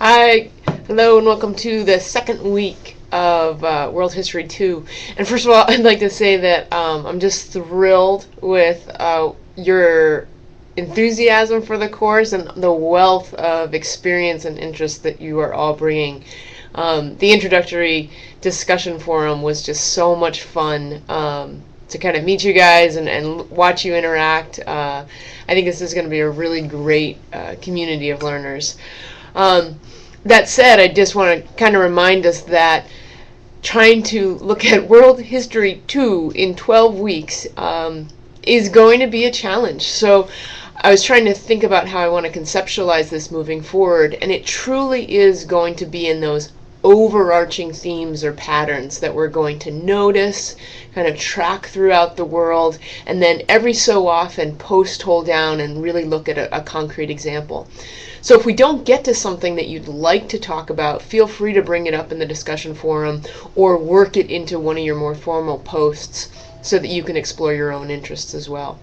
Hi, hello, and welcome to the second week of World History 2. And first of all, I'd like to say that I'm just thrilled with your enthusiasm for the course and the wealth of experience and interest that you are all bringing. The introductory discussion forum was just so much fun to kind of meet you guys and watch you interact. I think this is going to be a really great community of learners. That said, I just want to kind of remind us that trying to look at World History 2 in 12 weeks is going to be a challenge. So I was trying to think about how I want to conceptualize this moving forward, and it truly is going to be in those overarching themes or patterns that we're going to notice, kind of track throughout the world, and then every so often post-hole down and really look at a concrete example. So if we don't get to something that you'd like to talk about, feel free to bring it up in the discussion forum or work it into one of your more formal posts so that you can explore your own interests as well.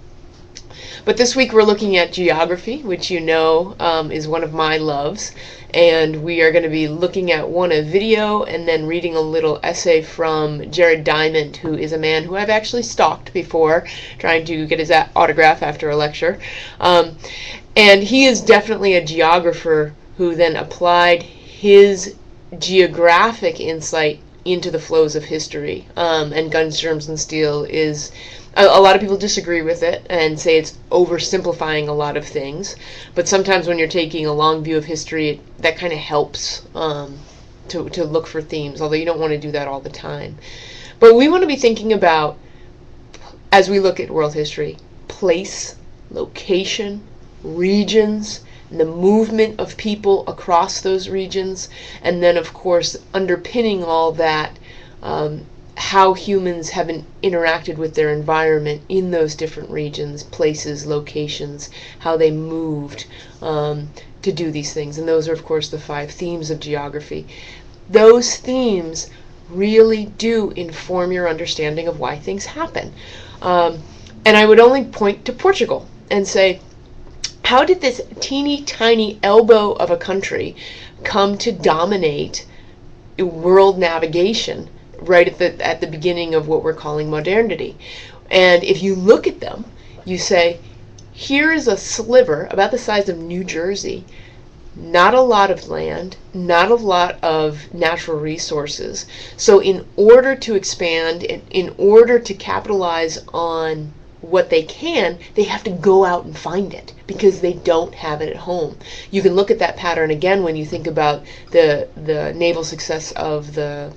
But this week we're looking at geography, which you know is one of my loves, and we are going to be looking at a video and then reading a little essay from Jared Diamond, who is a man who I've actually stalked before, trying to get his autograph after a lecture. And he is definitely a geographer who then applied his geographic insight into the flows of history. And Guns, Germs, and Steel is... A lot of people disagree with it and say it's oversimplifying a lot of things, but sometimes when you're taking a long view of history, that kind of helps to look for themes, although you don't want to do that all the time. But we want to be thinking about, as we look at world history, place, location, regions, and the movement of people across those regions, and then of course underpinning all that, how humans have interacted with their environment in those different regions, places, locations, how they moved to do these things. And those are, of course, the 5 themes of geography. Those themes really do inform your understanding of why things happen. And I would only point to Portugal and say, how did this teeny tiny elbow of a country come to dominate world navigation right at the beginning of what we're calling modernity? And if you look at them, you say, here is a sliver about the size of New Jersey, not a lot of land, not a lot of natural resources. So in order to expand, in order to capitalize on what they can, they have to go out and find it because they don't have it at home. You can look at that pattern again when you think about the naval success of the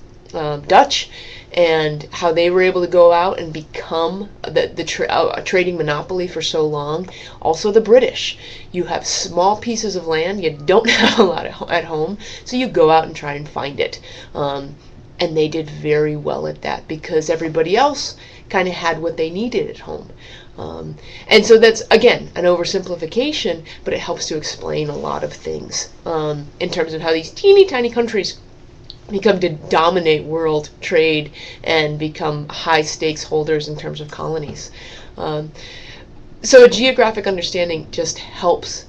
Dutch and how they were able to go out and become a trading monopoly for so long. Also the British. You have small pieces of land, you don't have a lot at home, so you go out and try and find it. And they did very well at that because everybody else kind of had what they needed at home. And so that's, again, an oversimplification, but it helps to explain a lot of things in terms of how these teeny tiny countries become to dominate world trade and become high stakes holders in terms of colonies. So a geographic understanding just helps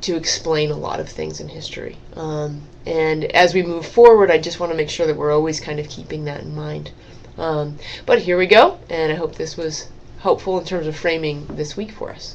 to explain a lot of things in history. And as we move forward, I just want to make sure that we're always kind of keeping that in mind. But here we go, and I hope this was helpful in terms of framing this week for us.